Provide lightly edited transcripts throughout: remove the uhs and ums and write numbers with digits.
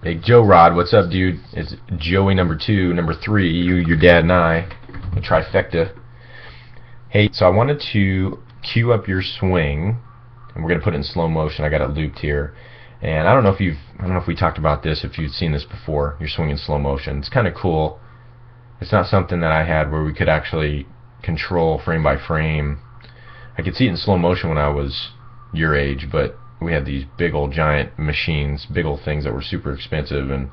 Hey Joe Rod, what's up, dude? It's Joey number 2, number 3, you, your dad, and I, a trifecta. Hey, so I wanted to cue up your swing, and we're gonna put it in slow motion. I got it looped here, and I don't know if we talked about this, if you've seen this before. Your swing in slow motion. It's kind of cool. It's not something that I had where we could actually control frame by frame. I could see it in slow motion when I was your age, but we had these big old giant machines, big old things that were super expensive, and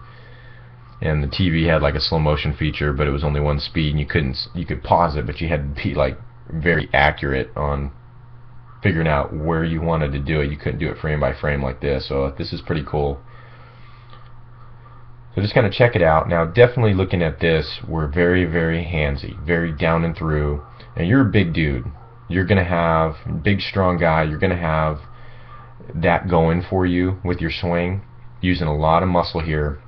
the TV had like a slow motion feature, but it was only one speed, and you could pause it, but you had to be like very accurate on figuring out where you wanted to do it. You couldn't do it frame by frame like this. So this is pretty cool. So just kind of check it out. Now, definitely looking at this, we're very, very handsy, very down and through. And you're a big dude. You're gonna have big, strong guy. You're gonna have that going for you with your swing, using a lot of muscle here.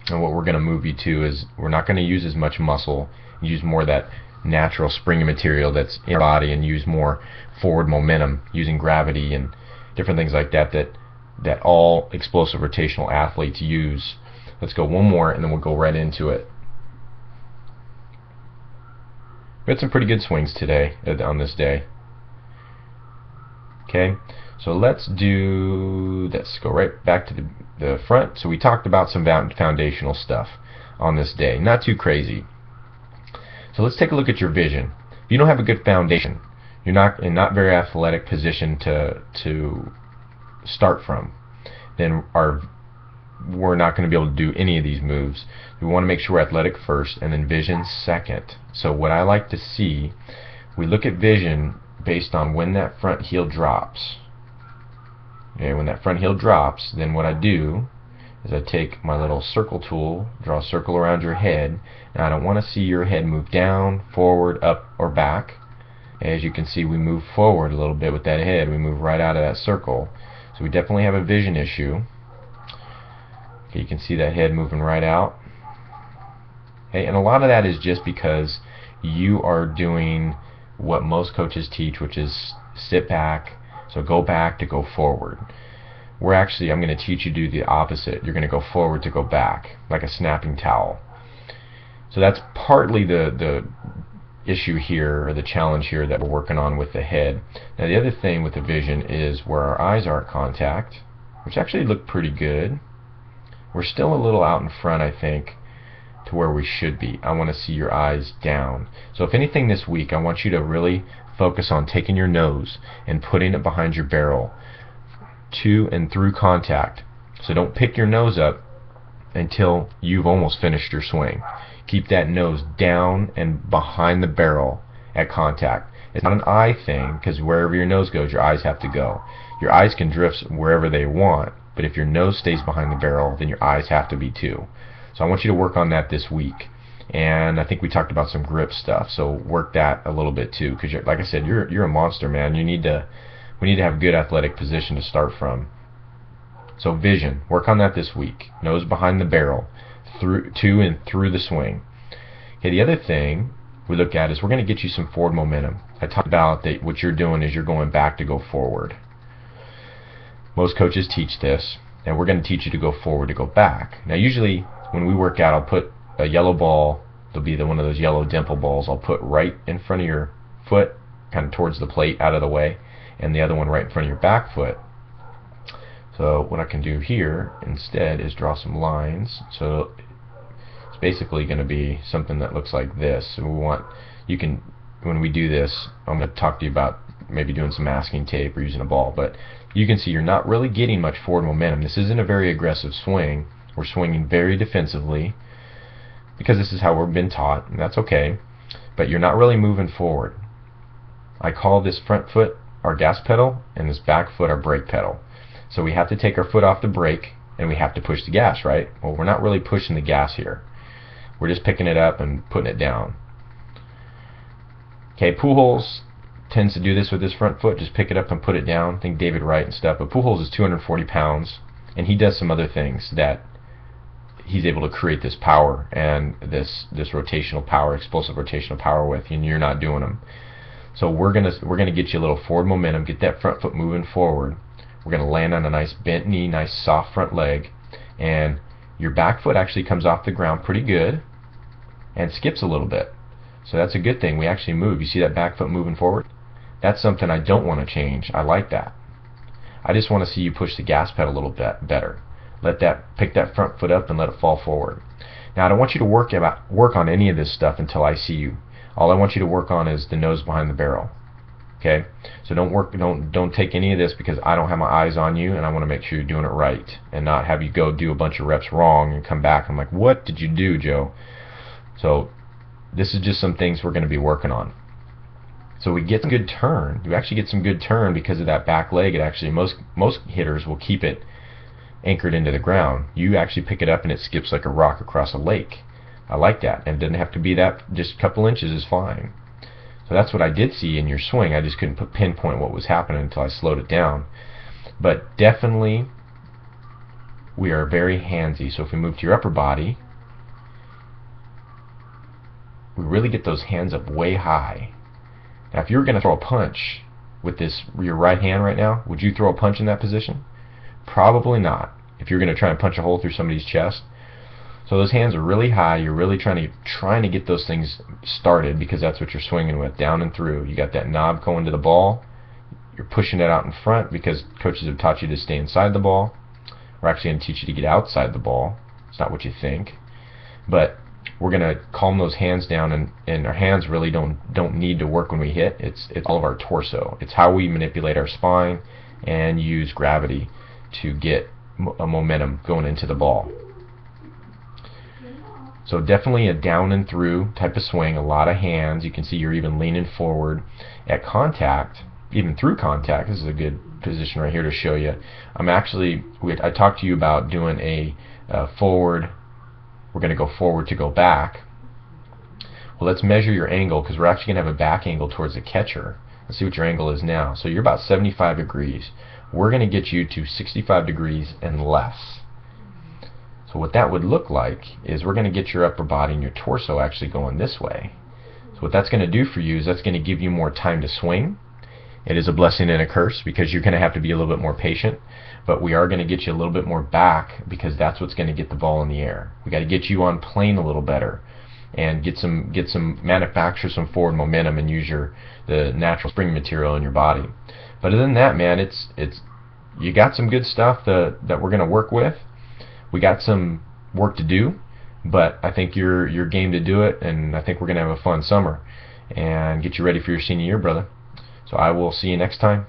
And what we're going to move you to is we're not going to use as much muscle, use more of that natural springy material that's in your body, and use more forward momentum using gravity and different things like that that all explosive rotational athletes use. Let's go one more and then we'll go right into it. We had some pretty good swings today on this day. Okay, so let's do this. Go right back to the front. So we talked about some foundational stuff on this day. Not too crazy. So let's take a look at your vision. If you don't have a good foundation, you're not in not very athletic position to start from, then we're not going to be able to do any of these moves. We want to make sure we're athletic first and then vision second. So what I like to see, we look at vision based on when that front heel drops. Okay, when that front heel drops, then what I do is I take my little circle tool, draw a circle around your head. Now I don't want to see your head move down, forward, up, or back. As you can see, we move forward a little bit with that head. We move right out of that circle. So we definitely have a vision issue. Okay, you can see that head moving right out. Okay, and a lot of that is just because you are doing what most coaches teach, which is sit back, so go back to go forward. I'm going to teach you to do the opposite. You're going to go forward to go back, like a snapping towel. So that's partly the issue here, or the challenge here that we're working on with the head. Now the other thing with the vision is where our eyes are at contact, which actually look pretty good. We're still a little out in front, I think, to where we should be. I want to see your eyes down. So if anything this week, I want you to really focus on taking your nose and putting it behind your barrel to and through contact. So don't pick your nose up until you've almost finished your swing. Keep that nose down and behind the barrel at contact. It's not an eye thing, because wherever your nose goes, your eyes have to go. Your eyes can drift wherever they want, but if your nose stays behind the barrel, then your eyes have to be too. So I want you to work on that this week. And I think we talked about some grip stuff, so work that a little bit too, because like I said, you're a monster, man. We need to have good athletic position to start from. So vision, work on that this week. Nose behind the barrel, through to and through the swing. Okay, the other thing we look at is we're going to get you some forward momentum. I talked about that what you're doing is you're going back to go forward. Most coaches teach this, and we're going to teach you to go forward to go back. Now usually when we work out, I'll put a yellow ball, it'll be one of those yellow dimple balls, I'll put right in front of your foot, kind of towards the plate, out of the way, and the other one right in front of your back foot. So what I can do here instead is draw some lines. So it's basically going to be something that looks like this. So when we do this, I'm going to talk to you about maybe doing some masking tape or using a ball, but you can see you're not really getting much forward momentum. This isn't a very aggressive swing. We're swinging very defensively because this is how we've been taught, and that's okay, but you're not really moving forward. I call this front foot our gas pedal and this back foot our brake pedal. So we have to take our foot off the brake and we have to push the gas, right? Well, we're not really pushing the gas here. We're just picking it up and putting it down. Okay, Pujols tends to do this with his front foot, just pick it up and put it down. I think David Wright and stuff, but Pujols is 240 pounds, and he does some other things that he's able to create this power and this rotational power, explosive rotational power with, and you're not doing them. So we're gonna get you a little forward momentum, get that front foot moving forward. We're gonna land on a nice bent knee, nice soft front leg, and your back foot actually comes off the ground pretty good and skips a little bit. So that's a good thing. We actually move. You see that back foot moving forward? That's something I don't want to change. I like that. I just want to see you push the gas pedal a little bit better. Pick that front foot up and let it fall forward. Now I don't want you to work on any of this stuff until I see you. All I want you to work on is the nose behind the barrel. Okay? So don't take any of this because I don't have my eyes on you, and I want to make sure you're doing it right and not have you go do a bunch of reps wrong and come back and I'm like, what did you do, Joe? So this is just some things we're going to be working on. So we get some good turn. You actually get some good turn because of that back leg. It actually, most hitters will keep it anchored into the ground. You actually pick it up and it skips like a rock across a lake. I like that. And it doesn't have to be that, just a couple inches is fine. So that's what I did see in your swing. I just couldn't pinpoint what was happening until I slowed it down. But definitely we are very handsy. So if we move to your upper body, we really get those hands up way high. Now if you were going to throw a punch with your right hand right now, would you throw a punch in that position? Probably not. If you're going to try and punch a hole through somebody's chest. So those hands are really high. You're really trying to get those things started because that's what you're swinging with, down and through. You got that knob going to the ball. You're pushing it out in front because coaches have taught you to stay inside the ball. We're actually going to teach you to get outside the ball. It's not what you think. But we're going to calm those hands down, and our hands really don't need to work when we hit. It's all of our torso. It's how we manipulate our spine and use gravity to get a momentum going into the ball. So definitely a down and through type of swing, a lot of hands. You can see you're even leaning forward at contact, even through contact. This is a good position right here to show you. I talked to you about doing a forward. We're going to go forward to go back. Well, let's measure your angle because we're actually going to have a back angle towards the catcher. Let's see what your angle is now. So you're about 75 degrees. We're going to get you to 65 degrees and less. So what that would look like is we're going to get your upper body and your torso actually going this way. So what that's going to do for you is that's going to give you more time to swing. It is a blessing and a curse because you're going to have to be a little bit more patient, but we are going to get you a little bit more back because that's what's going to get the ball in the air. We got to get you on plane a little better and manufacture some forward momentum and use the natural spring material in your body. But other than that, man, you got some good stuff that we're going to work with. We got some work to do, but I think you're game to do it, and I think we're going to have a fun summer and get you ready for your senior year, brother. So I will see you next time.